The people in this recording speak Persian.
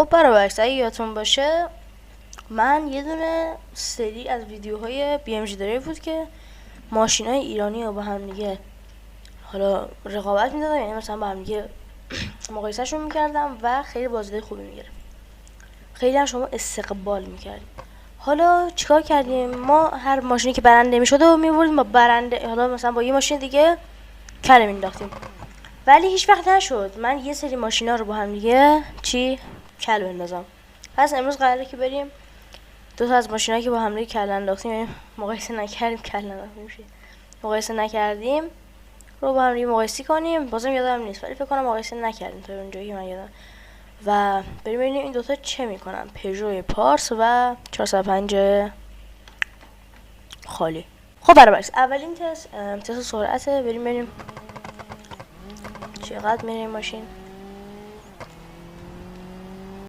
خب برابرش اگه یادتون باشه من یه دونه سری از ویدیوهای بی ام جی داره بود که ماشینای ایرانی رو با هم دیگه حالا رقابت میدادم، یعنی مثلا با هم دیگه مقایسهشون میکردم و خیلی بازده خوبی میگرفت، خیلی هم شما استقبال میکردیم. حالا چیکار کردیم؟ ما هر ماشینی که برنده میشد و میبردیم با برنده، حالا مثلا با یه ماشین دیگه کله مینداختیم، ولی هیچ وقت نشد من یه سری ماشینا رو با هم دیگه کل بندازم. پس امروز قراره که بریم دو تا از ماشینایی که با هم دیگه کل انداختیم، یعنی مقایسه نکردیم، کل انداختیم میشه مقایسه نکردیم رو با هم دیگه مقایسه کنیم. بازم یادم نیست ولی فکر کنم مقایسه نکردیم تا اونجایی که من یادم، و بریم ببینیم این دوتا چه میکنن. پژو پارس و 405 خالی. خب برابرش اولین تست سرعته. بریم ببینیم چقدر میره این ماشین.